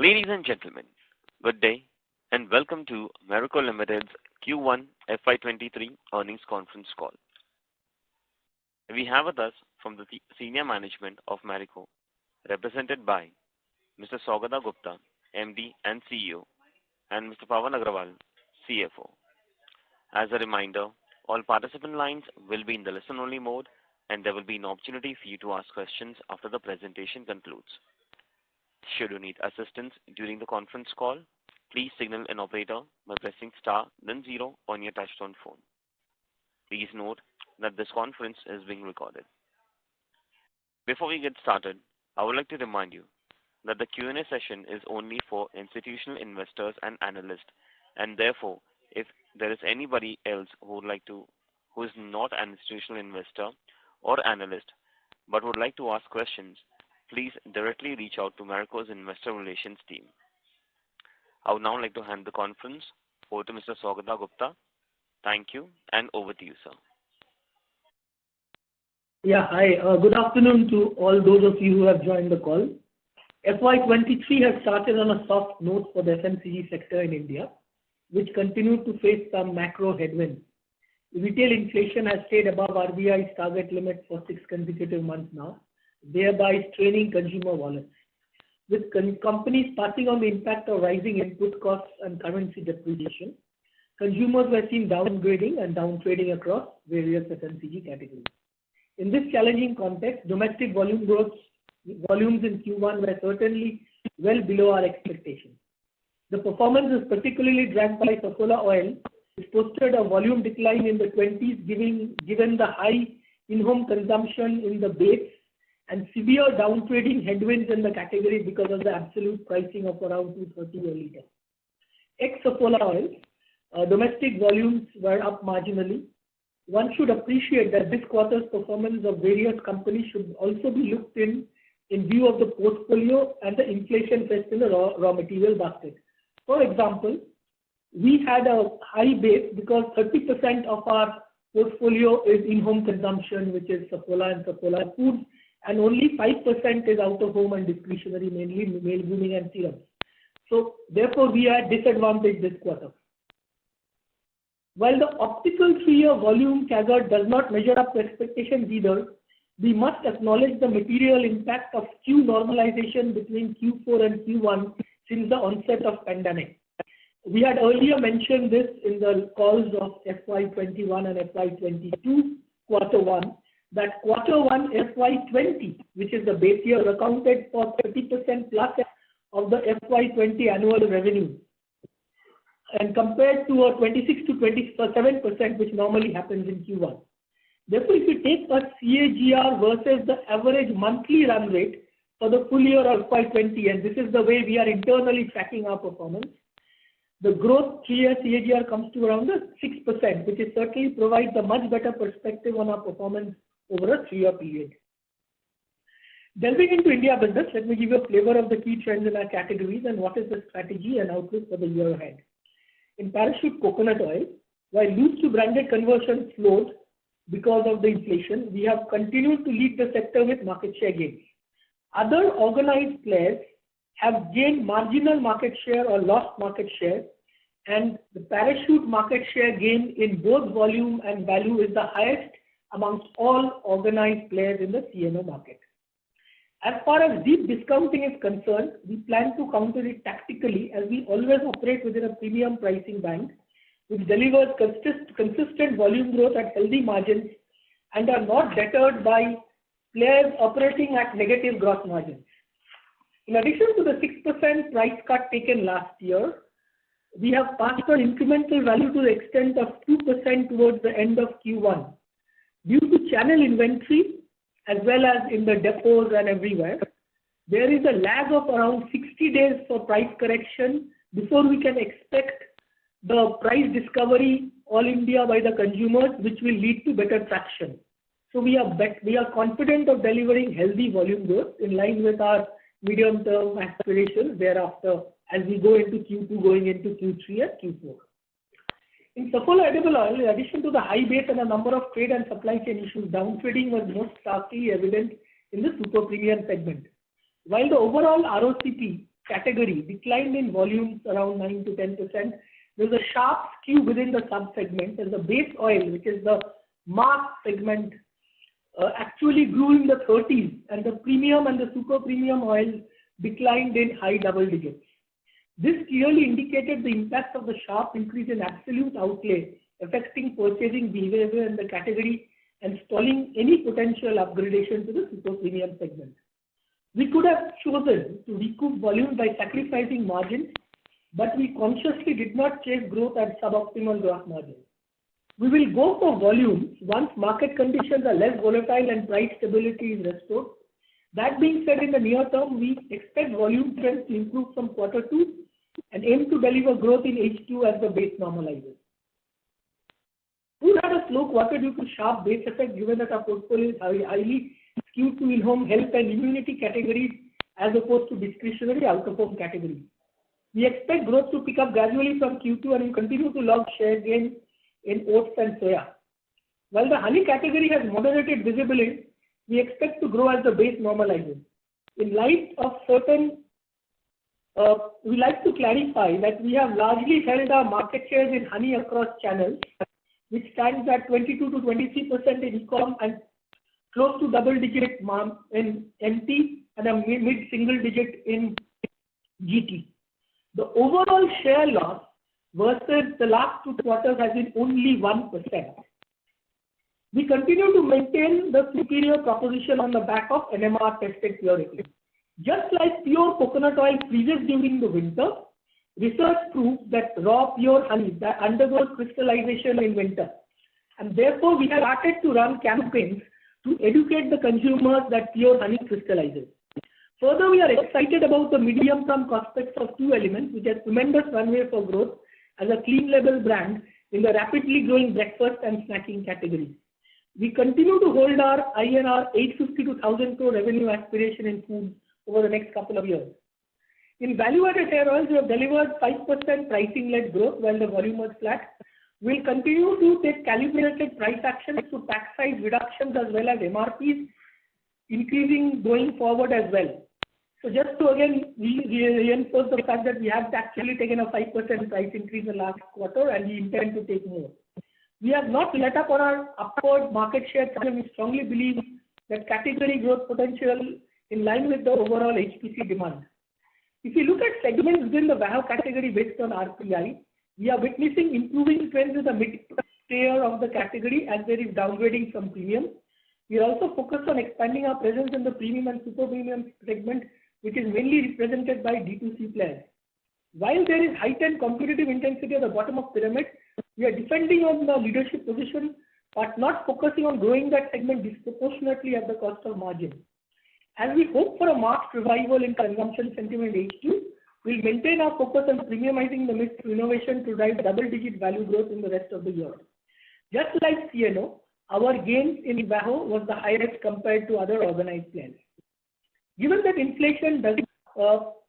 Ladies and gentlemen, good day and welcome to Marico Ltd's Q1 FY23 earnings conference call. We have with us from the senior management of Marico, represented by Mr. Saugata Gupta, MD and CEO, and Mr. Pawan Agrawal, CFO. As a reminder, all participant lines will be in the listen-only mode, and there will be an opportunity for you to ask questions after the presentation concludes. Should you need assistance during the conference call, please signal an operator by pressing star then 0 on your touchtone phone. Please note that this conference is being recorded. Before we get started, I would like to remind you that the Q&A session is only for institutional investors and analysts, and therefore, if there is anybody else who is not an institutional investor or analyst but would like to ask questions, please directly reach out to Marico's investor relations team. I would now like to hand the conference over to Mr. Saugata Gupta. Thank you, and over to you, sir. Yeah, hi. Good afternoon to all those of you who have joined the call. FY23 has started on a soft note for the FMCG sector in India, which continued to face some macro headwinds. Retail inflation has stayed above RBI's target limit for 6 consecutive months now, thereby straining consumer wallets. With companies passing on the impact of rising input costs and currency depreciation, consumers were seen downgrading and downtrading across various FMCG categories. In this challenging context, domestic volumes in Q1 were certainly well below our expectations. The performance is particularly dragged by Saffola oil, which posted a volume decline in the 20s given the high in-home consumption in the base and severe downtrading headwinds in the category because of the absolute pricing of around 230 a litre. Ex-Saffola oil, domestic volumes were up marginally. One should appreciate that this quarter's performance of various companies should also be looked in view of the portfolio and the inflation faced in the raw material basket. For example, we had a high base because 30% of our portfolio is in-home consumption, which is Saffola and Saffola Foods, and only 5% is out-of-home and discretionary, mainly male grooming and serums. So, therefore, we are disadvantaged this quarter. While the optical 3-year volume CAGR does not measure up to expectations either, we must acknowledge the material impact of SKU normalization between Q4 and Q1 since the onset of pandemic. We had earlier mentioned this in the calls of FY21 and FY22 Q1, that Q1 FY20, which is the base year, accounted for 30% plus of the FY20 annual revenue, and compared to a 26 to 27%, which normally happens in Q1. Therefore, if you take a CAGR versus the average monthly run rate for the full year of FY20, and this is the way we are internally tracking our performance, the growth 3-year CAGR comes to around 6%, which is certainly provides a much better perspective on our performance over a 3-year period. Delving into India business, let me give you a flavor of the key trends in our categories and what is the strategy and outlook for the year ahead. In Parachute coconut oil, while loose to branded conversion slowed because of the inflation, we have continued to lead the sector with market share gains. Other organized players have gained marginal market share or lost market share, and the Parachute market share gain in both volume and value is the highest amongst all organized players in the CNO market. As far as deep discounting is concerned, we plan to counter it tactically as we always operate within a premium pricing band, which delivers consistent volume growth at healthy margins and are not deterred by players operating at negative gross margins. In addition to the 6% price cut taken last year, we have passed on incremental value to the extent of 2% towards the end of Q1. Due to channel inventory, as well as in the depots and everywhere, there is a lag of around 60 days for price correction before we can expect the price discovery all India by the consumers, which will lead to better traction. So we are confident of delivering healthy volume growth in line with our medium-term aspirations thereafter as we go into Q2, going into Q3 and Q4. In Saffola edible oil, in addition to the high base and a number of trade and supply chain issues, downtrading was most starkly evident in the super premium segment. While the overall ROCP category declined in volumes around 9 to 10%. There's a sharp skew within the sub-segment, and the base oil, which is the mass segment, actually grew in the 30s, and the premium and the super premium oil declined in high double digits. This clearly indicated the impact of the sharp increase in absolute outlay affecting purchasing behavior in the category and stalling any potential upgradation to the super premium segment. We could have chosen to recoup volume by sacrificing margins, but we consciously did not chase growth at suboptimal gross margins. We will go for volumes once market conditions are less volatile and price stability is restored. That being said, in the near term, we expect volume trends to improve from Q2 and aim to deliver growth in H2 as the base normalizes. Food had a slow quarter due to sharp base effect, given that our portfolio is highly skewed to in-home health and immunity categories as opposed to discretionary out-of-home categories. We expect growth to pick up gradually from Q2 and will continue to log share gains in oats and soya. While the honey category has moderated visibly, we expect to grow as the base normalizes. In light of certain, we like to clarify that we have largely held our market shares in honey across channels, which stands at 22 to 23% in e-com and close to double-digit in MT and a mid-single digit in GT. The overall share loss versus the last 2 quarters has been only 1%. We continue to maintain the superior proposition on the back of NMR tested purity. Just like pure coconut oil freezes during the winter, research proves that raw pure honey that undergoes crystallization in winter. And therefore, we have started to run campaigns to educate the consumers that pure honey crystallizes. Further, we are excited about the medium-term prospects of 2 Elements, which has tremendous runway for growth as a clean label brand in the rapidly growing breakfast and snacking categories. We continue to hold our INR 850 to 1,000 crore revenue aspiration in food over the next couple of years. In value-added hair oils, we have delivered 5% pricing-led growth while the volume was flat. We'll continue to take calibrated price actions to pack size reductions as well as MRPs increasing going forward as well. So just to again reinforce the fact that we have actually taken a 5% price increase in the last quarter and we intend to take more. We have not let up on our upward market share and we strongly believe that category growth potential in line with the overall HPC demand. If you look at segments within the VAHO category based on RPI, we are witnessing improving trends in the mid-tier of the category as there is downgrading from premium. We are also focused on expanding our presence in the premium and super premium segment, which is mainly represented by D2C players. While there is heightened competitive intensity at the bottom of the pyramid, we are defending on the leadership position, but not focusing on growing that segment disproportionately at the cost of margin. As we hope for a marked revival in consumption sentiment H2, we'll maintain our focus on premiumizing the mix through innovation to drive double-digit value growth in the rest of the year. Just like CNO, our gains in VAHO was the highest compared to other organized players. Given that inflation does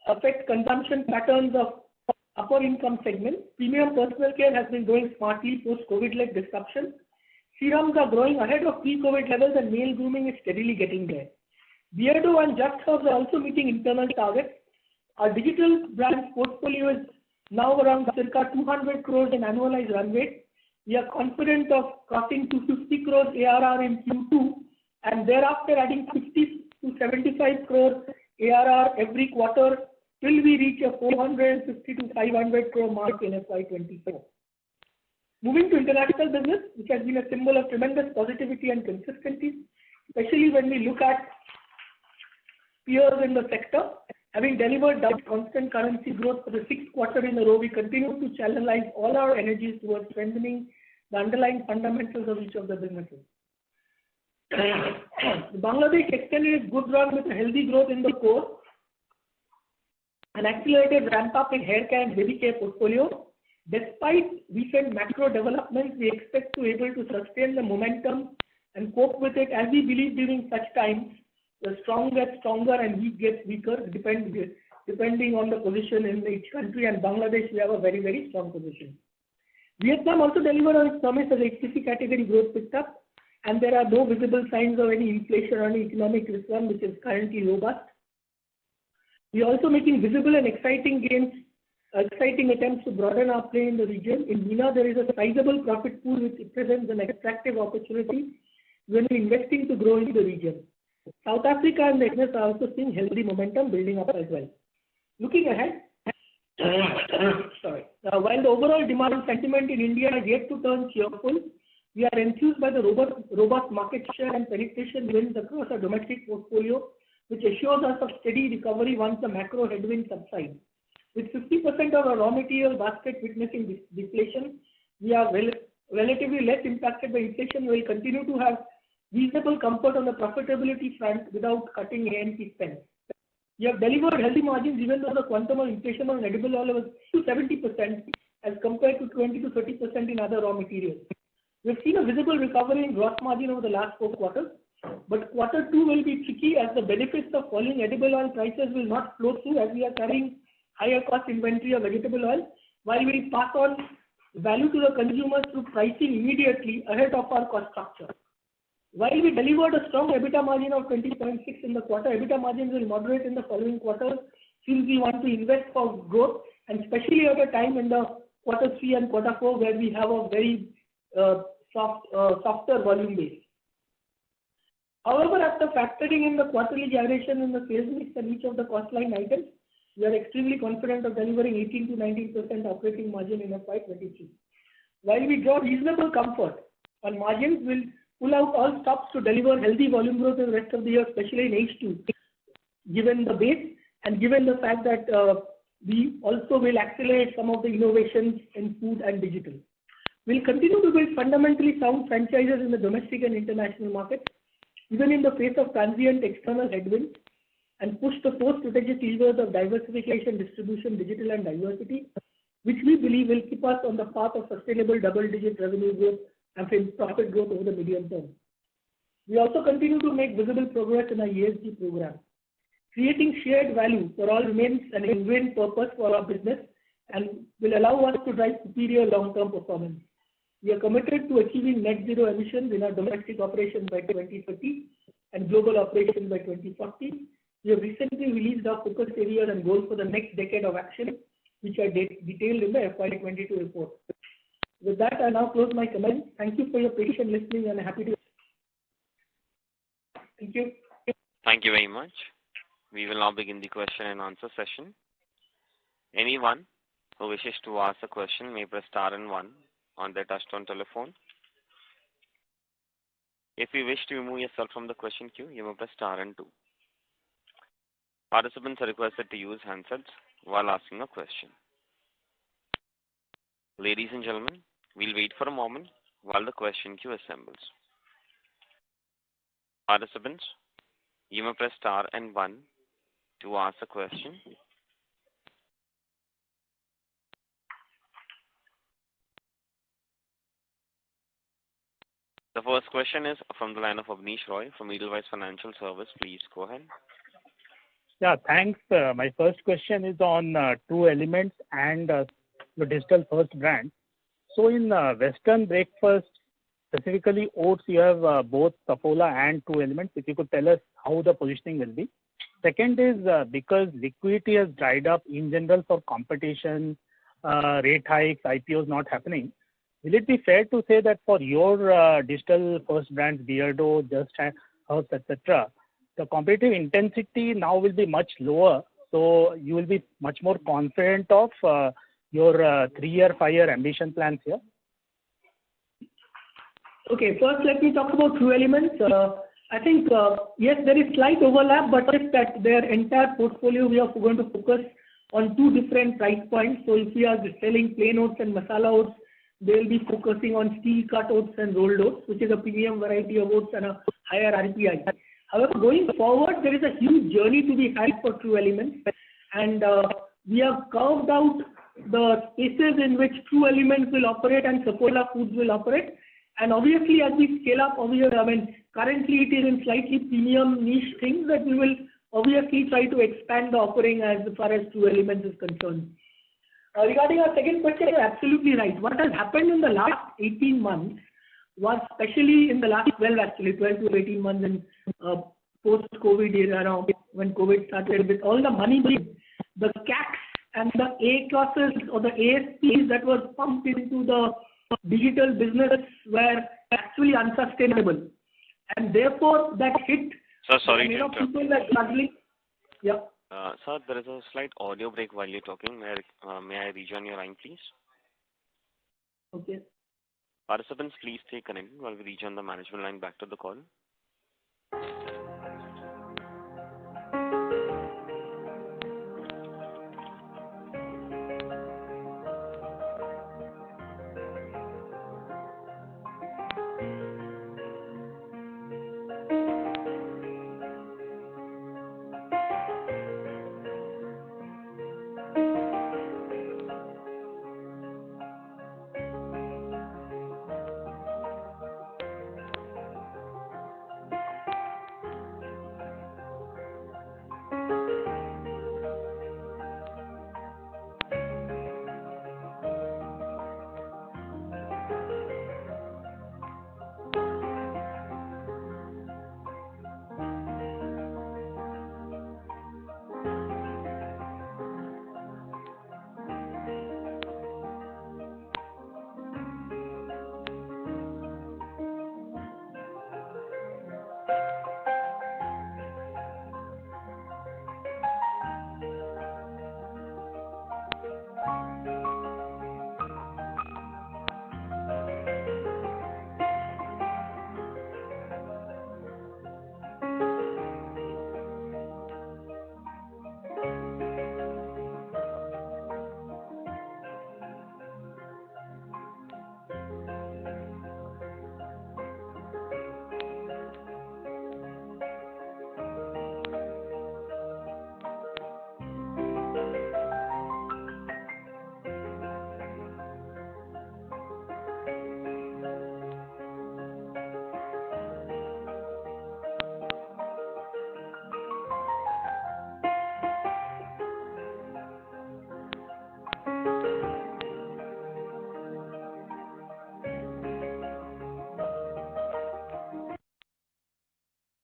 affect consumption patterns of upper income segments, premium personal care has been growing smartly post-COVID-led disruption. Serums are growing ahead of pre-COVID levels and male grooming is steadily getting there. Beardo and Just Herbs are also meeting internal targets. Our digital brands portfolio is now around circa 200 crores in annualized run rate. We are confident of crossing 250 crores ARR in Q2 and thereafter adding 50 to 75 crores ARR every quarter till we reach a 450 to 500 crore mark in FY24. Moving to international business, which has been a symbol of tremendous positivity and consistency, especially when we look at peers in the sector. Having delivered double constant currency growth for the 6th quarter in a row, we continue to channelize all our energies towards strengthening the underlying fundamentals of each of the businesses. Bangladesh extended its good run with a healthy growth in the core and accelerated ramp up in hair care and baby care portfolio. Despite recent macro developments, we expect to be able to sustain the momentum and cope with it, as we believe during such times the strong gets stronger and weak gets weaker, depending on the position in each country, and Bangladesh we have a very, very strong position. Vietnam also delivered on its promise as HPC category growth picked up, and there are no visible signs of any inflation or any economic reform which is currently robust. We are also making visible and exciting attempts to broaden our play in the region. In MENA, there is a sizable profit pool which presents an attractive opportunity when we are investing to grow in the region. South Africa and the business are also seeing healthy momentum building up as well. Looking ahead, while the overall demand sentiment in India has yet to turn cheerful, we are enthused by the robust market share and penetration wins across our domestic portfolio, which assures us of steady recovery once the macro headwinds subside. With 50% of our raw material basket witnessing deflation, we are relatively less impacted by inflation. We will continue to have reasonable comfort on the profitability front without cutting A&P spend. We have delivered healthy margins even though the quantum of inflation on edible oil was to 70% as compared to 20 to 30% in other raw materials. We have seen a visible recovery in gross margin over the last 4 quarters, but quarter 2 will be tricky as the benefits of falling edible oil prices will not flow through as we are carrying higher cost inventory of vegetable oil, while we pass on value to the consumers through pricing immediately ahead of our cost structure. While we delivered a strong EBITDA margin of 20.6 in the quarter, EBITDA margins will moderate in the following quarters since we want to invest for growth, and especially at a time in the quarter 3 and quarter 4 where we have a very softer volume base. However, after factoring in the quarterly gyration in the sales mix and each of the cost line items, we are extremely confident of delivering 18 to 19% operating margin in FY23. While we draw reasonable comfort on margins, we'll pull out all stops to deliver healthy volume growth in the rest of the year, especially in H2, given the base and given the fact that we also will accelerate some of the innovations in food and digital. We'll continue to build fundamentally sound franchises in the domestic and international markets, even in the face of transient external headwinds, and push the 4 strategic levers of diversification, distribution, digital, and diversity, which we believe will keep us on the path of sustainable double-digit revenue growth and profit growth over the medium term. We also continue to make visible progress in our ESG program. Creating shared value for all remains an ingrained purpose for our business and will allow us to drive superior long-term performance. We are committed to achieving net zero emissions in our domestic operations by 2030 and global operations by 2040. We have recently released our focus areas and goals for the next decade of action, which are detailed in the FY22 report. With that, I now close my comments. Thank you for your patient listening and happy to. Thank you. Thank you very much. We will now begin the question and answer session. Anyone who wishes to ask a question may press star and 1 on their touchtone telephone. If you wish to remove yourself from the question queue, you may press star and 2. Participants are requested to use handsets while asking a question. Ladies and gentlemen, we'll wait for a moment while the question queue assembles. Participants, you may press star and 1 to ask a question. The first question is from the line of Abneesh Roy from Edelweiss Financial Service. Please go ahead. Yeah, thanks. My first question is on True Elements and the digital first brand. So in Western breakfast, specifically oats, you have both Saffola and True Elements. If you could tell us how the positioning will be. Second is because liquidity has dried up in general for competition, rate hikes, IPOs not happening. Will it be fair to say that for your digital first brands, Beardo, Just Herbs, etc., the competitive intensity now will be much lower, so you will be much more confident of your 3-year, 5-year ambition plans here? Okay, first let me talk about True Elements. I think, yes, there is slight overlap, but if that their entire portfolio, we are going to focus on 2 different price points. So if we are selling plain oats and masala oats, they will be focusing on steel cut oats and rolled oats, which is a premium variety of oats and a higher RPI. However, going forward, there is a huge journey to be had for True Elements, and we have carved out the spaces in which True Elements will operate and Saffola Foods will operate. And obviously, as we scale up over here, I mean, currently it is in slightly premium niche things that we will obviously try to expand the offering as far as True Elements is concerned. Regarding our second question, you're absolutely right. What has happened in the last 18 months was, especially in the last 12 to 18 months in post-COVID era, when COVID started, with all the money, the CACs and the A classes or the ASPs that were pumped into the digital business were actually unsustainable. And therefore, that hit. Sir, sorry to interrupt. People were struggling. Yeah. Sir, there is a slight audio break while you're talking. May I rejoin your line, please? Okay. Participants, please stay connected while we rejoin the management line back to the call.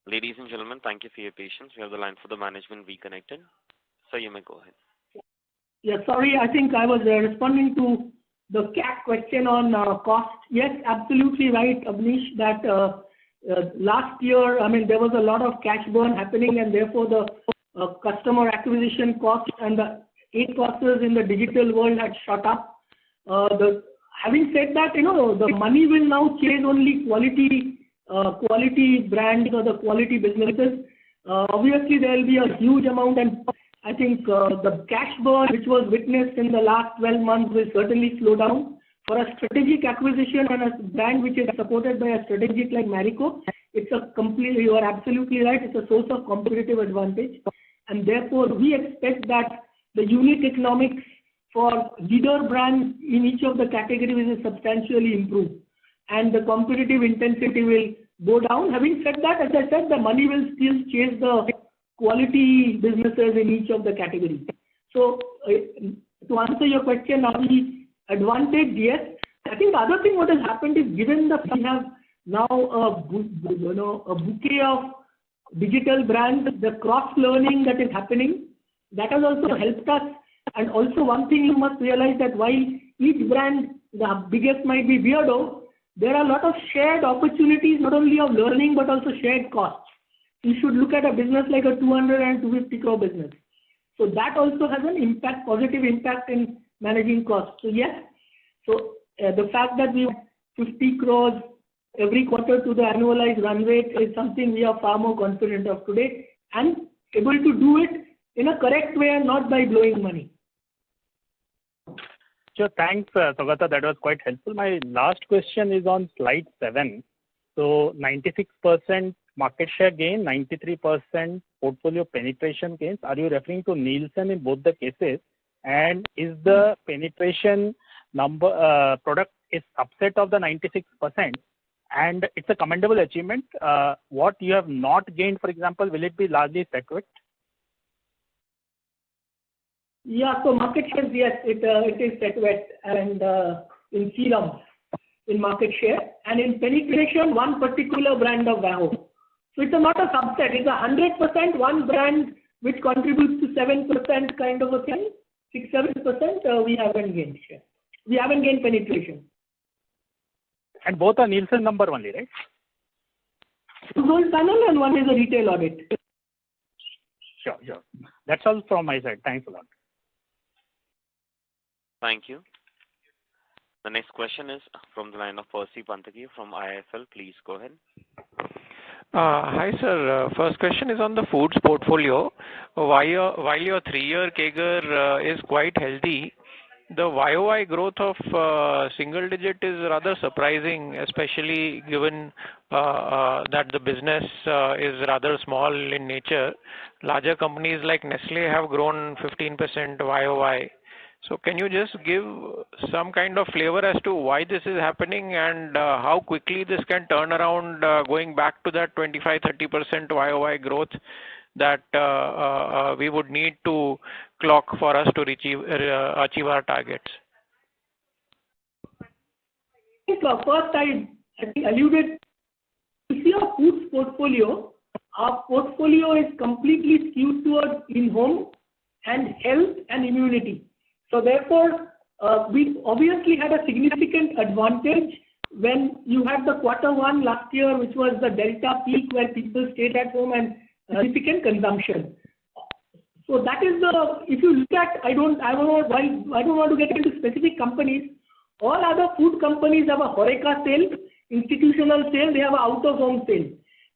Ladies and gentlemen, thank you for your patience. We have the line for the management reconnected. Sir, you may go ahead. Yeah, sorry, I think I was responding to the CAC question on cost. Yes, absolutely right, Abnish, that last year, there was a lot of cash burn happening, and therefore the customer acquisition cost and the A costs in the digital world had shot up. Having said that, the money will now chase only quality brands or the quality businesses. Obviously, there will be a huge amount, and I think the cash burn which was witnessed in the last 12 months will certainly slow down. For a strategic acquisition and a brand which is supported by a strategic like Marico, you are absolutely right, it's a source of competitive advantage. And therefore, we expect that the unit economics for leader brands in each of the categories will substantially improve, and the competitive intensity will go down. Having said that, as I said, the money will still chase the quality businesses in each of the categories. So, to answer your question, are we advantaged? Yes. I think the other thing what has happened is, given that we have now a bouquet of digital brands, the cross-learning that is happening, that has also helped us. And also one thing you must realize, that while each brand, the biggest might be Beardo, there are a lot of shared opportunities, not only of learning, but also shared costs. You should look at a business like a 200 and 250 crore business. So that also has an impact, positive impact in managing costs. So yes, so the fact that we have 50 crores every quarter to the annualized run rate is something we are far more confident of today, and able to do it in a correct way and not by blowing money. Sure, thanks, Saugata. That was quite helpful. My last question is on slide 7. So 96% market share gain, 93% portfolio penetration gains. Are you referring to Nielsen in both the cases? And is the penetration number product is subset of the 96%? And it's a commendable achievement. What you have not gained, for example, will it be largely Sequit? Yeah, so market shares, yes, it is Sequit and in serums in market share, and in penetration, one particular brand of WAHO. So it's not a subset. It's 100% one brand which contributes to 7% kind of a thing. 6-7% we haven't gained share. We haven't gained penetration. And both are Nielsen number only, right? Gold panel and one is a retail audit. Sure. That's all from my side. Thanks a lot. Thank you. The next question is from the line of Percy Panthaki from IIFL. Please go ahead. Hi, sir. First question is on the foods portfolio. While your 3-year CAGR is quite healthy, the YOY growth of single digit is rather surprising, especially given that the business is rather small in nature. Larger companies like Nestle have grown 15% YOY. So can you just give some kind of flavor as to why this is happening and how quickly this can turn around going back to that 25-30% YOY growth that we would need to clock for us to achieve our targets? First, I think alluded to see our foods portfolio. Our portfolio is completely skewed towards in-home and health and immunity. So therefore, we obviously had a significant advantage when you had the Q1 last year, which was the Delta peak where people stayed at home and significant consumption. So that is the, if you look at, I don't want to get into specific companies. All other food companies have a HoReCa sale, institutional sale, they have an out-of-home sale.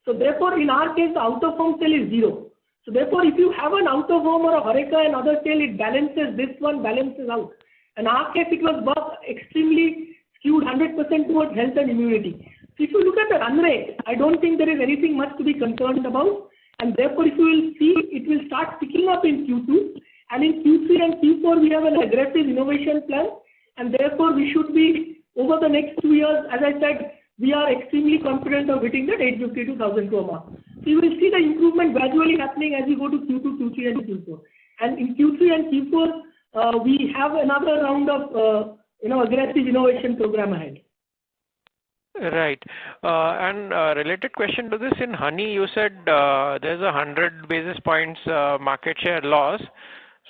So therefore, in our case, the out-of-home sale is zero. So therefore, if you have an out-of-home or a HoReCa and other sale, it balances, this one balances out. In our case, it was both extremely skewed 100% towards health and immunity. So if you look at the run rate, I don't think there is anything much to be concerned about. And therefore, if you will see, it will start picking up in Q2. And in Q3 and Q4, we have an aggressive innovation plan. And therefore, we should be, over the next 2 years, as I said, we are extremely confident of hitting that 850 to 1,000 crore mark. So you will see the improvement gradually happening as we go to Q2, Q3 and Q4. And in Q3 and Q4, we have another round of aggressive innovation program ahead. Right. And related question to this, in honey, you said there's 100 basis points market share loss.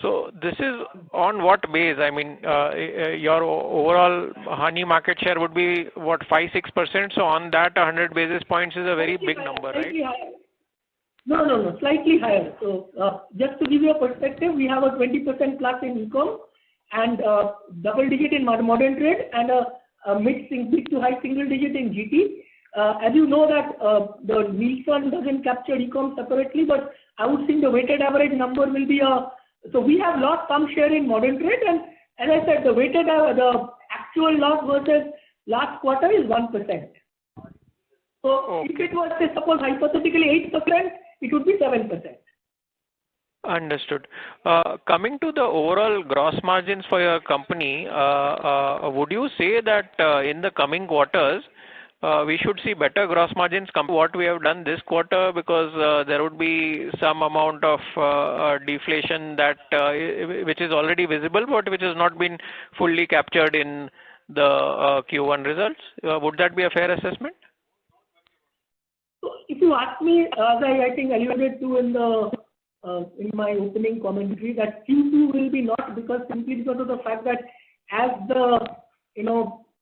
So this is on what base? I mean, your overall honey market share would be what, 5-6%? So on that, 100 basis points is a very big number, right? Higher. No, slightly higher. So just to give you a perspective, we have a 20% plus in e-com and double digit in modern trade and a mid to high single digit in GT. As you know that the Nielsen doesn't capture e-com separately, but I would think the weighted average number will be so we have lost some share in modern trade, and as I said, the actual loss versus last quarter is 1%. So if it was, say, suppose hypothetically 8%, it would be 7%. Understood. Coming to the overall gross margins for your company, would you say that in the coming quarters, we should see better gross margins come to what we have done this quarter, because there would be some amount of deflation that which is already visible but which has not been fully captured in the Q1 results. Would that be a fair assessment? So if you ask me, as I think alluded to in my opening commentary, that Q2 will be not simply because of the fact that as the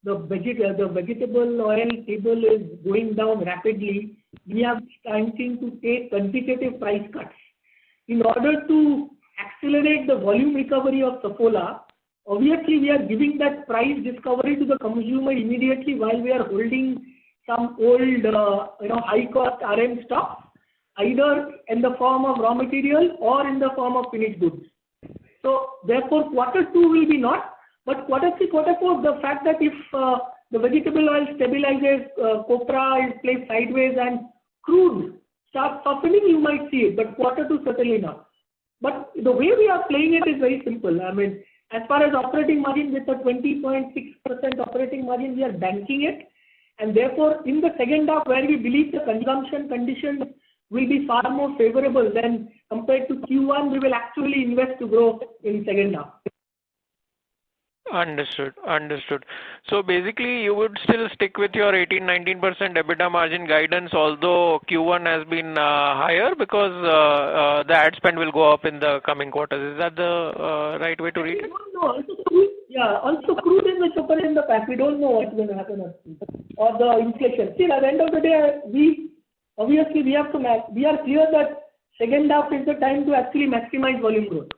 vegetable oil table is going down rapidly, we are starting to take consecutive price cuts. In order to accelerate the volume recovery of Saffola, obviously we are giving that price discovery to the consumer immediately while we are holding some old, high cost RM stock, either in the form of raw material or in the form of finished goods. So therefore, Q2 will be not. But Q3, Q4, the fact that if the vegetable oil stabilizes, copra is placed sideways and crude starts softening, you might see it, but Q2 certainly not. But the way we are playing it is very simple. I mean, as far as operating margin, with a 20.6% operating margin, we are banking it. And therefore, in the second half, where we believe the consumption conditions will be far more favorable than compared to Q1, we will actually invest to grow in second half. Understood. Understood. So basically, you would still stick with your 18-19% EBITDA margin guidance, although Q1 has been higher because the ad spend will go up in the coming quarters. Is that the right way to read it? No. Also crude is the super in the pack. We don't know what's going to happen or the inflation. See, at the end of the day, we are clear that second half is the time to actually maximize volume growth.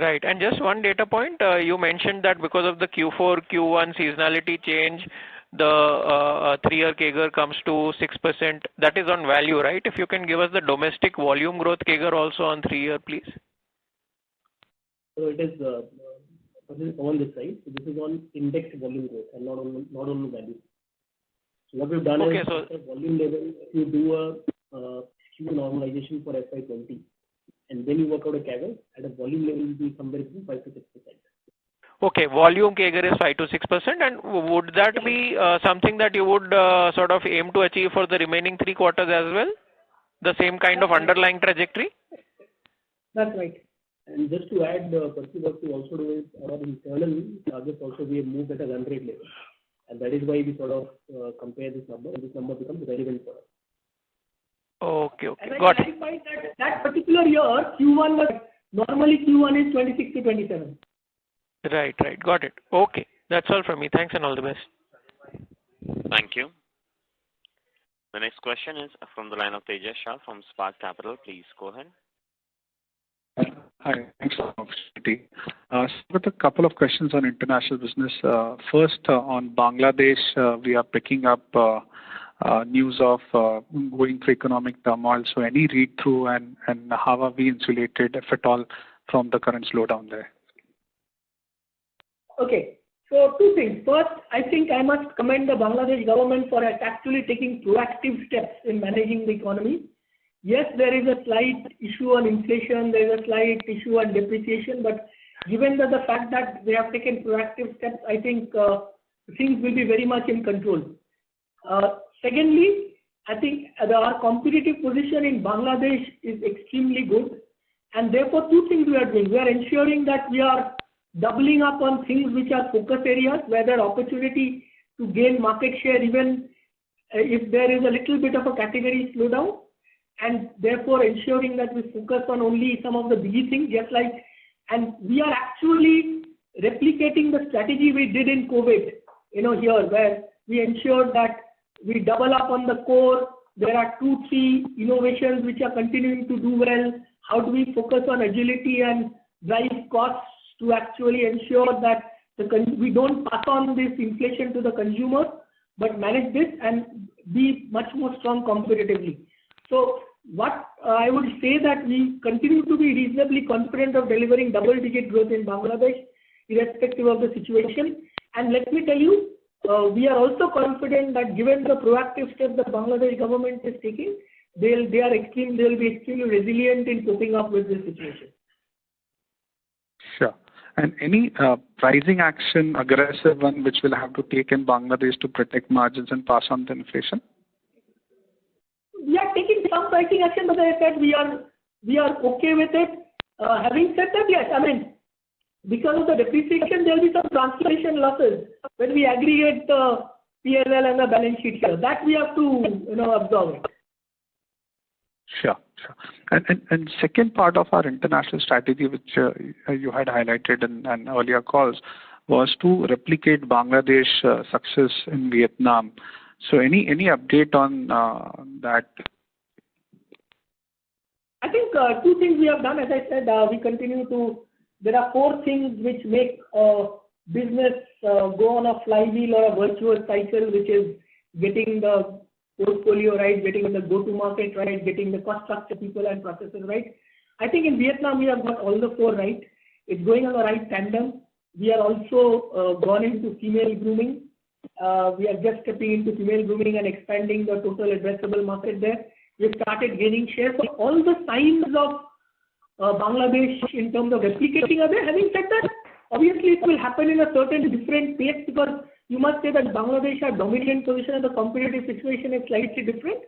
Right. And just one data point, you mentioned that because of the Q4, Q1 seasonality change, the 3-year CAGR comes to 6%. That is on value, right? If you can give us the domestic volume growth CAGR also on 3-year, please. So it is on this side. So this is on index volume growth and not on value. So what we've done is at a volume level, if you do a Q normalization for FY20, and then you work out a CAGR, at a volume level, it will be somewhere between 5 to 6%. Okay, volume CAGR is 5 to 6%, and would that be something that you would sort of aim to achieve for the remaining 3 quarters as well? The same kind of underlying trajectory? That's right. And just to add, Percy, what we also do is our internal targets also we have moved at a run rate level. And that is why we sort of compare this number, and this number becomes relevant for us. Okay, and got it. That particular year, Q1 was, normally Q1 is 26 to 27. Right, got it. Okay, that's all from me. Thanks and all the best. Thank you. The next question is from the line of Tejas Shah from Spark Capital. Please go ahead. Hi, thanks for the opportunity. With a couple of questions on international business. First, on Bangladesh, we are picking up news of going through economic turmoil. So any read-through and how are we insulated, if at all, from the current slowdown there? Okay, so 2 things. First, I think I must commend the Bangladesh government for actually taking proactive steps in managing the economy. Yes, there is a slight issue on inflation, there is a slight issue on depreciation, but given the fact that they have taken proactive steps, I think things will be very much in control. Secondly, I think our competitive position in Bangladesh is extremely good, and therefore 2 things we are doing. We are ensuring that we are doubling up on things which are focus areas, where there are opportunity to gain market share even if there is a little bit of a category slowdown, and therefore ensuring that we focus on only some of the biggie things, and we are actually replicating the strategy we did in COVID, here, where we ensured that we double up on the core. There are 2, 3 innovations which are continuing to do well. How do we focus on agility and drive costs to actually ensure that we don't pass on this inflation to the consumer, but manage this and be much more strong competitively. So what I would say that we continue to be reasonably confident of delivering double-digit growth in Bangladesh, irrespective of the situation. And let me tell you, we are also confident that given the proactive steps the Bangladesh government is taking, they will be extremely resilient in coping up with this situation. Sure. And any pricing action, aggressive one, which we'll have to take in Bangladesh to protect margins and pass on the inflation? We are taking some pricing action, but as I said, we are okay with it. Having said that, yes, because of the depreciation, there will be some translation losses when we aggregate the P&L and the balance sheet here. That we have to, absorb it. Sure. And second part of our international strategy, which you had highlighted in earlier calls, was to replicate Bangladesh success in Vietnam. So any update on that? I think 2 things we have done. As I said, we continue to. There are 4 things which make a business go on a flywheel or a virtuous cycle, which is getting the portfolio right, getting the go-to-market right, getting the cost structure, people and processes right. I think in Vietnam, we have got all the 4 right. It's going on the right tandem. We are also gone into female grooming. We are just stepping into female grooming and expanding the total addressable market there. We've started gaining share. So all the signs of Bangladesh in terms of replicating are there. Having said that, obviously it will happen in a certain different pace, because you must say that Bangladesh has dominant position and the competitive situation is slightly different.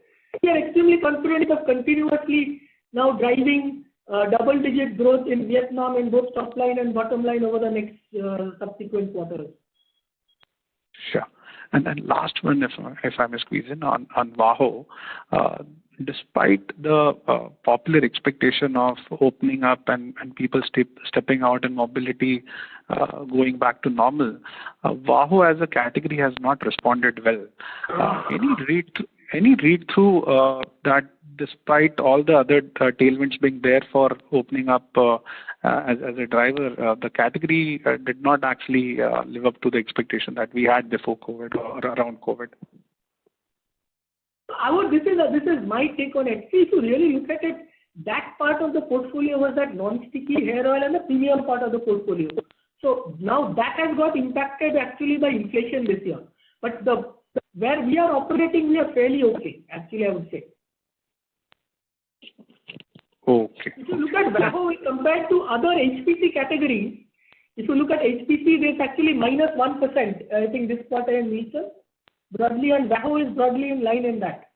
We are extremely confident of continuously now driving double-digit growth in Vietnam in both top line and bottom line over the next subsequent quarters. Sure. And then last one, if I may squeeze in on WAHO, despite the popular expectation of opening up and people stepping out and mobility going back to normal, WAHO as a category has not responded well. Any read through that despite all the other tailwinds being there for opening up as a driver, the category did not actually live up to the expectation that we had before COVID or around COVID? This is my take on it. See, if you really look at it, that part of the portfolio was that non-sticky hair oil and the premium part of the portfolio. So now that has got impacted actually by inflation this year. But where we are operating, we are fairly okay, actually, I would say. Okay. If you look at WAHO compared to other HPC categories, if you look at HPC, there's actually minus 1%, I think this quarter in Nielsen. Broadly, and WAHO is broadly in line in that.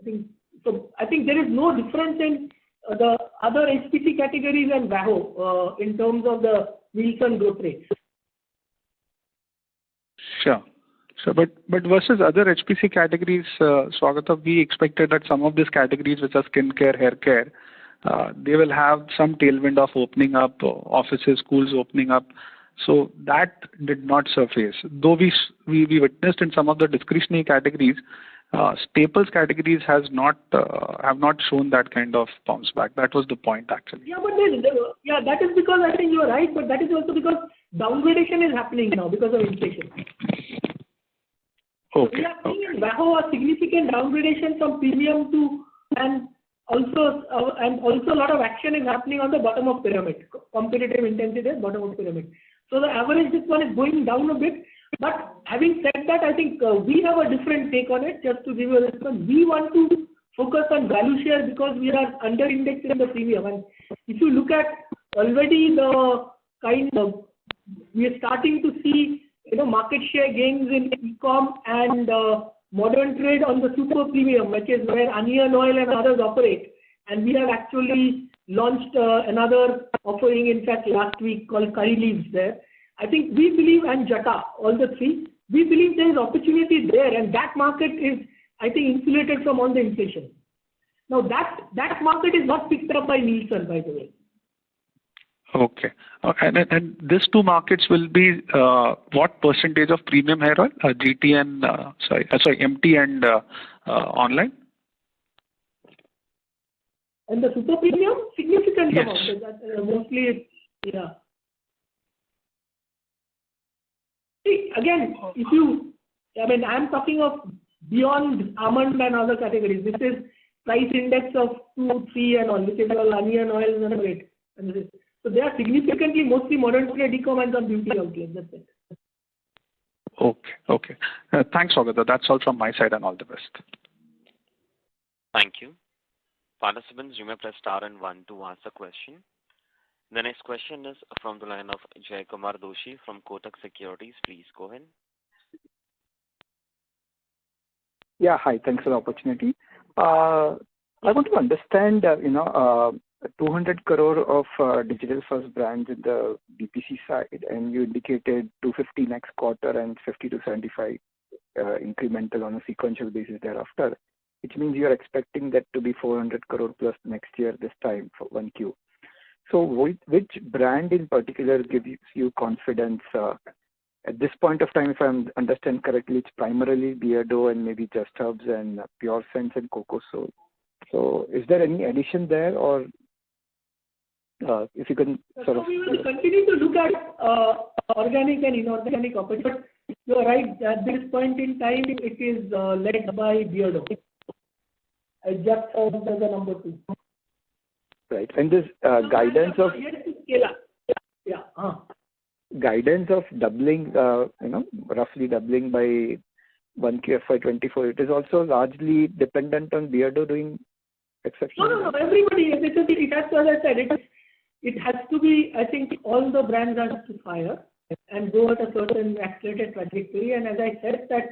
I think there is no difference in the other HPC categories and WAHO in terms of the Nielsen growth rates. Sure. So, but versus other HPC categories, Swagata, we expected that some of these categories, which are skincare, hair care, they will have some tailwind of opening up, offices, schools opening up. So that did not surface. Though we witnessed in some of the discretionary categories, staples categories have not shown that kind of bounce back. That was the point actually. Yeah, but that is because I think you are right, but that is also because downgradation is happening now because of inflation. Okay. We are seeing in WAHO a significant downgradation from premium to and also a lot of action is happening on the bottom of pyramid, competitive intensity at bottom of pyramid. So the average this one is going down a bit. But having said that, I think we have a different take on it. Just to give you a response, we want to focus on value share because we are under indexed in the premium. And if you look at already the we are starting to see market share gains in e-com and modern trade on the super premium, which is where onion oil and others operate. And we have actually launched another offering, in fact, last week called curry leaves there. I think we believe, and Jata, all the three, we believe there is opportunity there, and that market is, I think, insulated from all the inflation. Now that market is not picked up by Nielsen, by the way. Okay. And these two markets will be what percentage of premium hair oil? GT and MT and online? And the super premium, significant yes. amount. Mostly, yeah. See, again, I'm talking of beyond almond and other categories. This is price index of 2, 3 and all, which is all onion oils and rate. So they are significantly mostly modern trade, e-com and some beauty outlets. That's it. Okay. Thanks, Swagata. That's all from my side and all the best. Thank you. Participants, you may press star and 1 to ask a question. The next question is from the line of Jay Kumar Doshi from Kotak Securities. Please go ahead. Yeah, hi. Thanks for the opportunity. I want to understand, 200 crore of digital first brands in the BPC side, and you indicated 250 next quarter and 50 to 75 incremental on a sequential basis thereafter, which means you are expecting that to be 400 crore plus next year this time for 1Q. So which brand in particular gives you confidence? At this point of time, if I understand correctly, it's primarily Beardo and maybe Just Herbs and Pure Sense and Coco Soul. So is there any addition there, or if you can sort of... So we will continue to look at organic and inorganic opportunities. But you are right, at this point in time, it is led by Beardo. I just heard as a number 2. Right. And this guidance of... Yet to scale up. Yeah. Guidance of doubling, roughly doubling by 1Q FY24, it is also largely dependent on Beardo doing exceptional. No. Everybody, it has to, as I said, it has to be, I think all the brands have to fire and go at a certain accelerated trajectory. And as I said that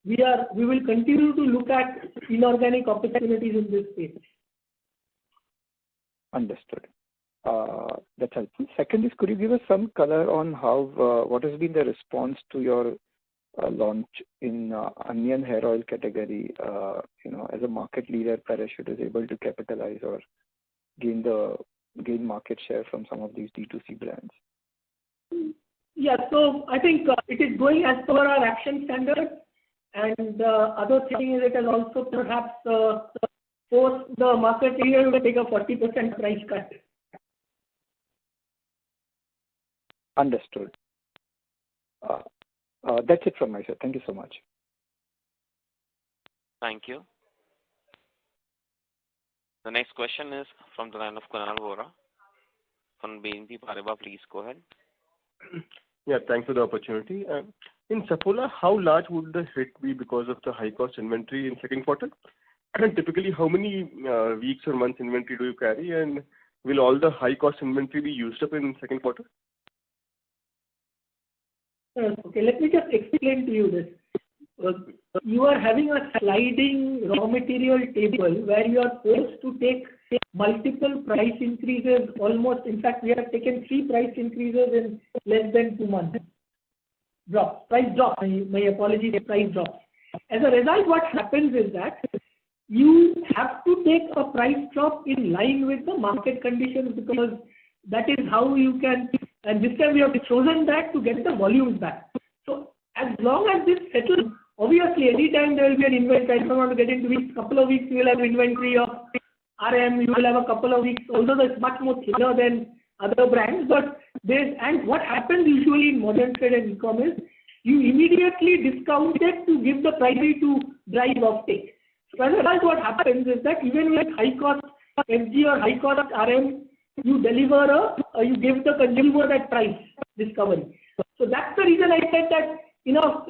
we will continue to look at inorganic opportunities in this space. Understood. That's helpful. Second is, could you give us some color on how what has been the response to your launch in onion hair oil category? As a market leader, Parachute is able to capitalize or gain market share from some of these D2C brands. Yeah, so I think it is going as per our action standards, and the other thing is it has also perhaps forced the market leader to take a 40% price cut. Understood. That's it from my side. Thank you so much. Thank you. The next question is from the line of Kunal Vora from BNP Paribas. Please go ahead. Yeah, thanks for the opportunity. In Saffola, how large would the hit be because of the high cost inventory in second quarter? And typically, how many weeks or months inventory do you carry? And will all the high cost inventory be used up in second quarter? Okay, let me just explain to you this. You are having a sliding raw material table where you are forced to take multiple price increases almost. In fact, we have taken 3 price increases in less than 2 months. Price drop. My apologies, price drop. As a result, what happens is that you have to take a price drop in line with the market conditions, because that is how you can. And this time we have chosen that to get the volumes back. So as long as this settles, obviously any time there will be an inventory. I don't want to get into weeks. Couple of weeks you will have inventory of RM. You will have a couple of weeks, although it's much more thinner than other brands. But and what happens usually in modern trade and e-commerce, you immediately discount it to give the priority to drive offtake. So as a result, what happens is that even with high cost FG or high cost RM, you deliver you give the consumer that price discovery. So that's the reason I said that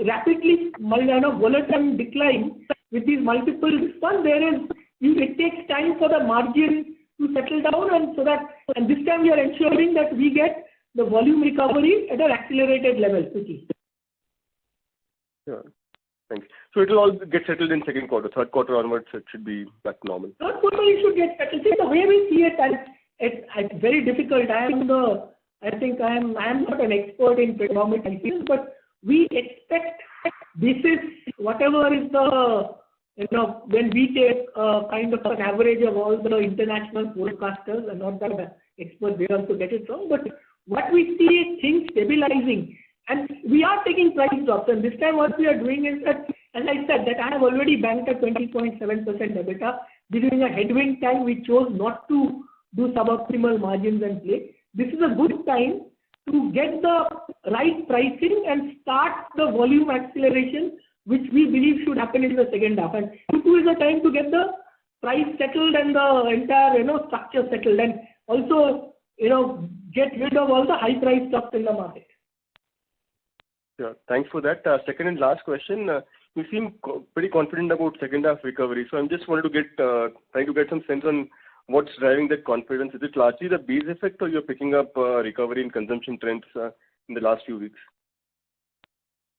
rapidly volatile decline with these multiple response, it takes time for the margin to settle down, and this time we are ensuring that we get the volume recovery at an accelerated level quickly. Sure. Thanks. So it will all get settled in second quarter. Third quarter onwards, it should be back normal. Third quarter, it should get settled. See, the way we see it, it's very difficult. I am not an expert in raw materials, but we expect this is whatever is the when we take kind of an average of all the international forecasters, and not that the experts they also get it wrong, but what we see is things stabilizing, and we are taking price drops. And this time what we are doing is that, as I said, that I have already banked a 20.7% EBITDA. During a headwind time, we chose not to do suboptimal margins and play. This is a good time to get the right pricing and start the volume acceleration, which we believe should happen in the second half. And Q2 is a time to get the price settled and the entire structure settled, and also get rid of all the high price stocks in the market. Sure. Thanks for that. Second and last question. You seem pretty confident about second half recovery. So I'm just wanted to trying to get some sense on what's driving that confidence. Is it largely the base effect, or you're picking up recovery in consumption trends in the last few weeks?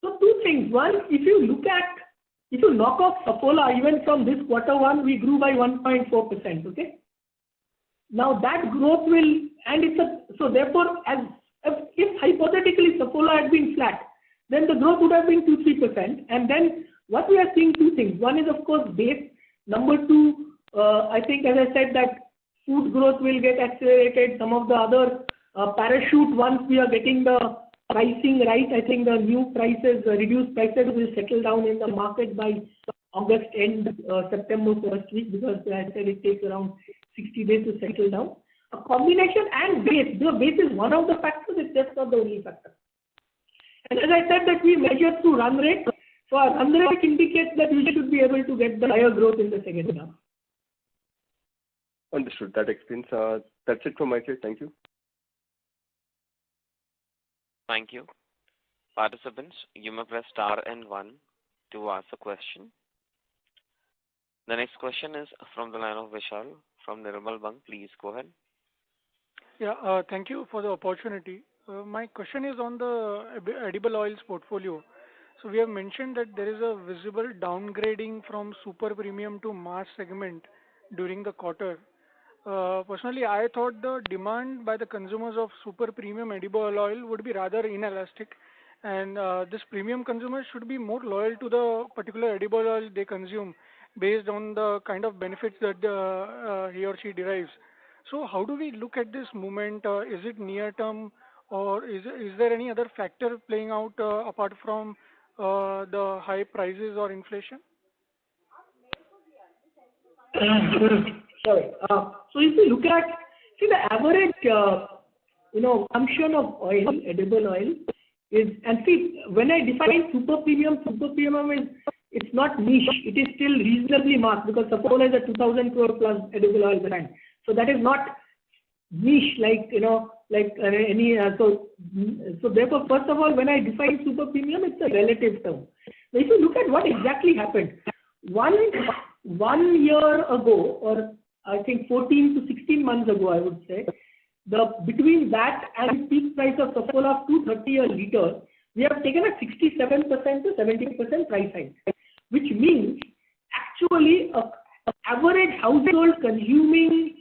So 2 things. One, if you knock off Saffola, even from this quarter 1, we grew by 1.4%. Okay. Now that growth will, and so therefore, if hypothetically Saffola had been flat, then the growth would have been 2-3%. And then what we are seeing, 2 things. One is of course base. Number 2, I think, as I said, that food growth will get accelerated. Some of the other Parachute, once we are getting the pricing right, I think the new prices, reduced prices will settle down in the market by August end, September first week, because as I said, it takes around 60 days to settle down. A combination and base. The base is one of the factors, it's just not the only factor. And as I said, that we measure through run rate. So our run rate indicates that we should be able to get the higher growth in the second half. Understood. That explains. That's it from my side. Thank you. Thank you. Participants, you may press star and 1 to ask a question. The next question is from the line of Vishal from Nirmal Bang. Please go ahead. Yeah, thank you for the opportunity. My question is on the edible oils portfolio. So we have mentioned that there is a visible downgrading from super premium to mass segment during the quarter. Personally, I thought the demand by the consumers of super premium edible oil would be rather inelastic, and this premium consumer should be more loyal to the particular edible oil they consume based on the kind of benefits that he or she derives. So, how do we look at this movement? Is it near term, or is there any other factor playing out apart from the high prices or inflation? Sorry. So if you look at, see the average, consumption of oil, edible oil is, and see, when I define super premium is, it's not niche. It is still reasonably mass because Saffola is a 2,000 crore plus edible oil brand. So that is not niche like, any, so therefore, first of all, when I define super premium, it's a relative term. So if you look at what exactly happened, one year ago, or I think 14 to 16 months ago, I would say, between that and peak price of Saffola of 230 a liter, we have taken a 67% to 70% price hike, which means actually average household consuming,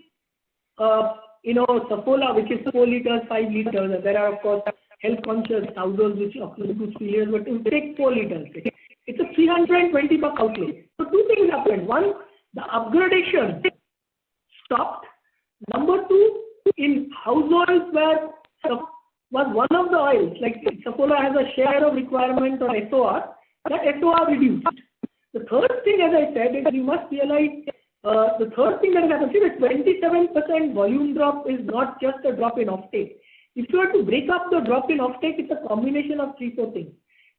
Saffola, which is 4 liters, 5 liters. There are of course health conscious households which include 3 liters, but you take 4 liters. It's a 320 buck outlay. So two things happened. One, the upgradation stopped. Number two, in households where was one of the oils, like Saffola has a share of requirement on SOR, that SOR reduced. The third thing, as I said, is you must realize the third thing that has happened, see the 27% volume drop is not just a drop in offtake. If you were to break up the drop in offtake, it's a combination of 3-4 things.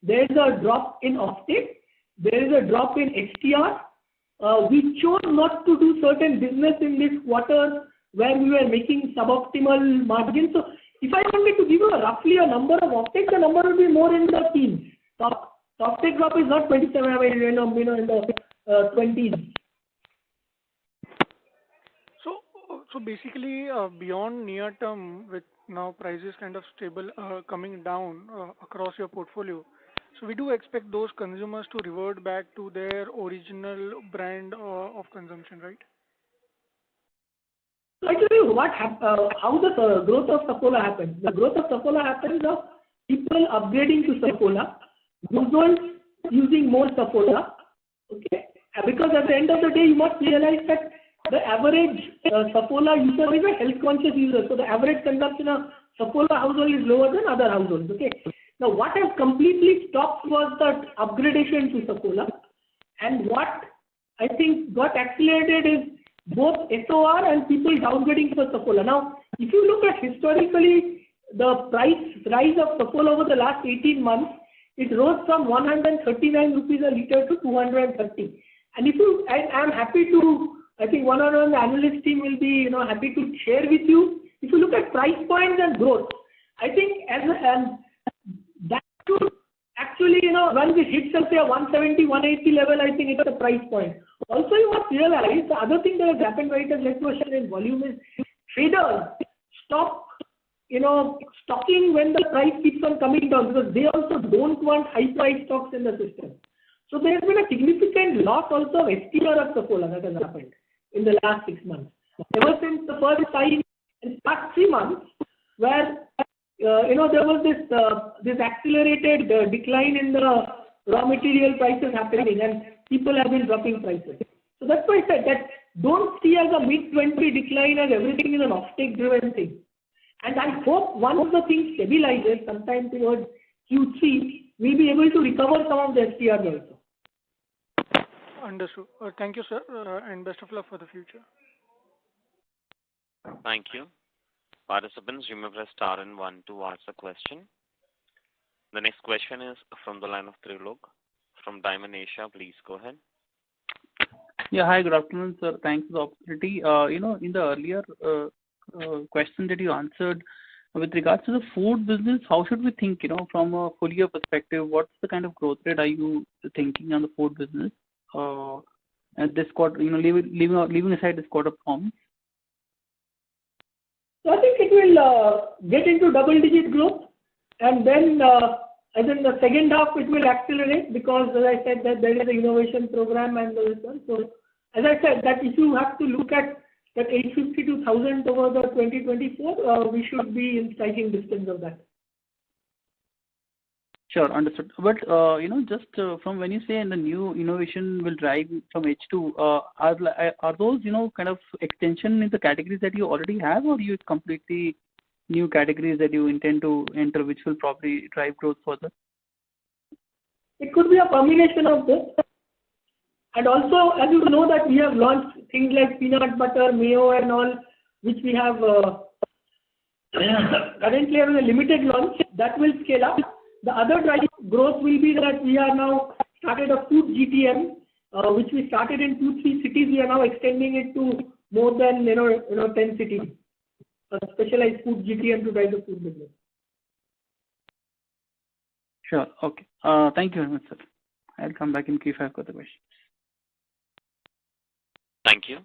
There is a drop in offtake, there is a drop in STR. We chose not to do certain business in this quarter where we were making suboptimal margins. So if I wanted to give you roughly a number of offtake, the number will be more in the teens. Offtake drop is not 27, in the 20s. So basically, beyond near term, with now prices kind of stable, coming down across your portfolio, so we do expect those consumers to revert back to their original brand of consumption, right? So I tell you how the growth of Saffola happens. The growth of Saffola happens of people upgrading to Saffola, households using more Saffola. Okay, because at the end of the day, you must realize that the average Saffola user is a health conscious user. So the average consumption of Saffola household is lower than other households. Okay. Now what has completely stopped was that upgradation to Saffola, and what I think got accelerated is both SOR and people downgrading for Saffola. Now, if you look at historically the price rise of Saffola over the last 18 months, it rose from 139 rupees a liter to 230. And I'm happy to, I think one on the analyst team will be happy to share with you. If you look at price points and growth, I think that should actually once it hits say a 170, 180 level, I think it's a price point. Also, you must realize the other thing that has happened right as led to a share in volume is traders stop stocking when the price keeps on coming down, because they also don't want high price stocks in the system. So there has been a significant loss also of STR of Saffola that has happened in the last 6 months. Ever since the first time in past 3 months, where there was this accelerated decline in the raw material prices happening, and people have been dropping prices. So that's why I said that don't see as a mid-20 decline as everything is an offtake driven thing. And I hope one of the things stabilizes sometime towards Q3, we'll be able to recover some of the STRs also. Understood. Thank you, sir, and best of luck for the future. Thank you. Participants, you may press star and 1 to ask a question. The next question is from the line of Trilok from Diamond Asia. Please go ahead. Yeah, hi, good afternoon, sir. Thanks for the opportunity. In the earlier question that you answered with regards to the food business, how should we think, from a full year perspective, what's the kind of growth rate are you thinking on the food business at this quarter, leaving aside this quarter performance? So I think it will get into double-digit growth, and then as in the second half it will accelerate, because as I said that there is an innovation program and those ones. So as I said that if you have to look at But 850 to 1000 over the 2024, we should be in striking distance of that. Sure, understood. But just from when you say the new innovation will drive from H2, are those kind of extension in the categories that you already have, or you completely new categories that you intend to enter, which will probably drive growth further? It could be a combination of both. And also, as you know, that we have launched things like peanut butter, mayo, and all, which we have currently having a limited launch. That will scale up. The other driving growth will be that we are now started a food GTM, which we started in 2-3 cities. We are now extending it to more than 10 cities. A specialized food GTM to drive the food business. Sure. Okay. Thank you very much, sir. I'll come back in case I have other questions. Thank you.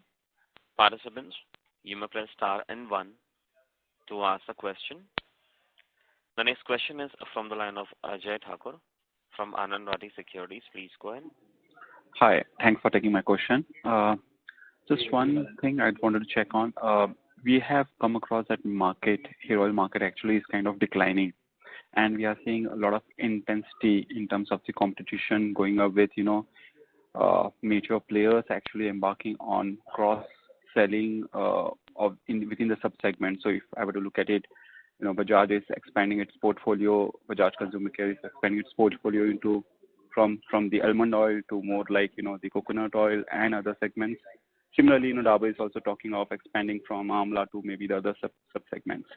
Participants, you may press star and 1 to ask a question. The next question is from the line of Ajay Thakur from Anand Rathi Securities. Please go ahead. Hi. Thanks for taking my question. Just one thing I wanted to check on. We have come across that hair oil market actually is kind of declining. And we are seeing a lot of intensity in terms of the competition going up with, major players actually embarking on cross-selling within the sub-segment. So if I were to look at it, Bajaj is expanding its portfolio. Bajaj Consumer Care is expanding its portfolio into from the almond oil to more like the coconut oil and other segments. Similarly, Dabur is also talking of expanding from amla to maybe the other sub-segments.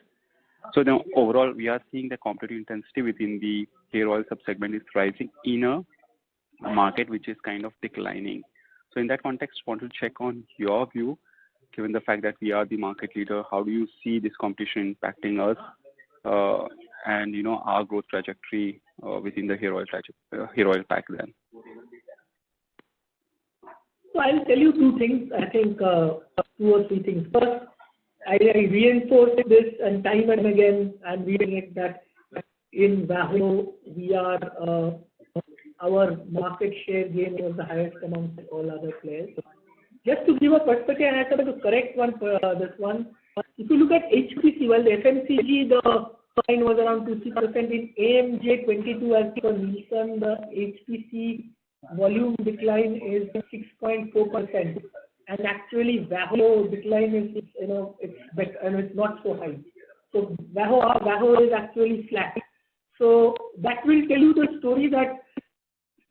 So now overall, we are seeing the competitive intensity within the hair oil sub-segment is rising in a market which is kind of declining. So in that context, I want to check on your view, given the fact that we are the market leader. How do you see this competition impacting us and our growth trajectory within the hair oil pack then? So I'll tell you 2 things. I think 2 or 3 things. First, I reinforce this and time and again I'm reading it that in VAHO we are our market share gain was the highest amongst all other players. Just to give a perspective, and I have to correct this one. If you look at HPC, well, the FMCG, the line was around 2-3%. In AMJ 22, as per Nielsen, the HPC volume decline is 6.4%. And actually, VAHO decline is, it's better, and it's not so high. So VAHO is actually flat. So that will tell you the story that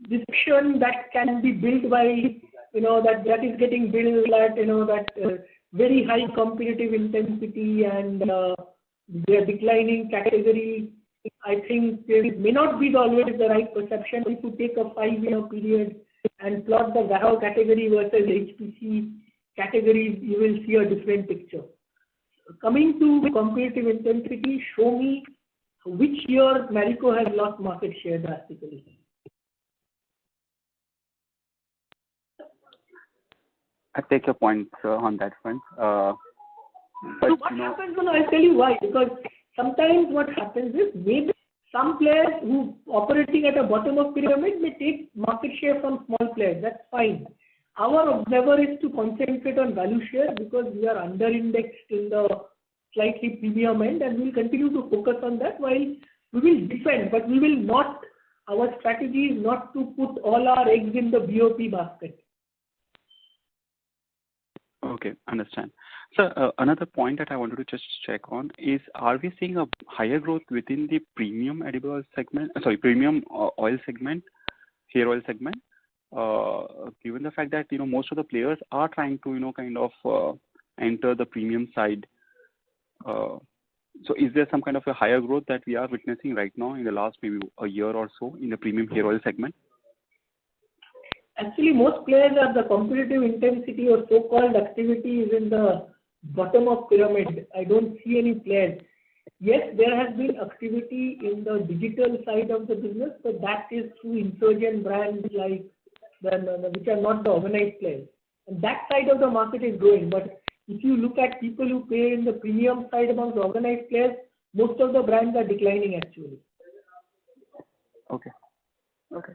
discussion that can be built by, that is getting built at, that very high competitive intensity and their declining category. I think there may not be always the right perception. If you take a 5-year period and plot the VAHO category versus HPC categories, you will see a different picture. Coming to competitive intensity, show me which year Marico has lost market share drastically. I take your point on that front. But so what happens, I'll tell you why. Because sometimes what happens is maybe some players who operating at the bottom of pyramid may take market share from small players. That's fine. Our endeavor is to concentrate on value share because we are under-indexed in the slightly premium end, and we'll continue to focus on that while we will defend, but we will not, our strategy is not to put all our eggs in the BOP basket. Okay, understand. So another point that I wanted to just check on is, are we seeing a higher growth within the premium edible oil segment, premium oil segment, hair oil segment, given the fact that, most of the players are trying to, kind of enter the premium side. So is there some kind of a higher growth that we are witnessing right now in the last maybe a year or so in the premium hair oil segment? Actually, most players are the competitive intensity or so-called activity is in the bottom of pyramid. I don't see any players. Yes, there has been activity in the digital side of the business, but that is through insurgent brands like which are not the organized players. And that side of the market is growing. But if you look at people who play in the premium side among the organized players, most of the brands are declining actually. Okay.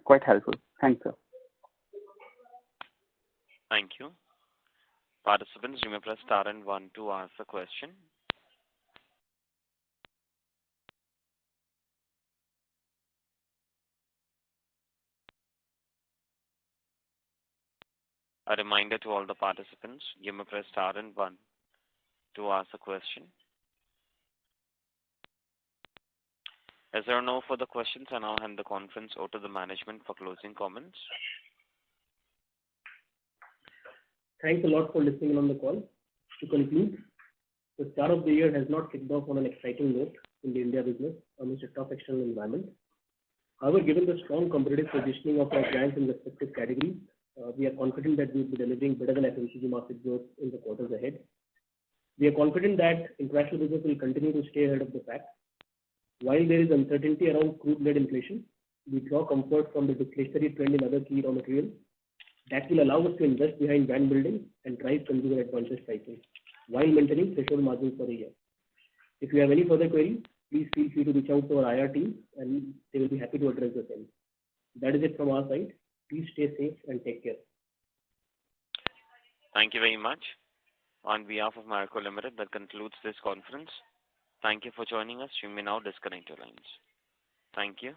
Quite helpful. Thanks, sir. Thank you. Participants, you may press star and one to ask a question. A reminder to all the participants, you may press star and one to ask a question. As there are no further questions, I now hand the conference over to the management for closing comments. Thanks a lot for listening on the call. To conclude, the start of the year has not kicked off on an exciting note in the India business amidst a tough external environment. However, given the strong competitive positioning of our brands in respective categories, we are confident that we will be delivering better than FMCG market growth in the quarters ahead. We are confident that international business will continue to stay ahead of the pack. While there is uncertainty around crude-led inflation, we draw comfort from the deflationary trend in other key raw materials that will allow us to invest behind brand building and drive consumer advantage pricing while maintaining threshold margins for the year. If you have any further queries, please feel free to reach out to our IR team and they will be happy to address the same. That is it from our side. Please stay safe and take care. Thank you very much. On behalf of Marico Ltd, that concludes this conference. Thank you for joining us. You may now disconnect your lines. Thank you.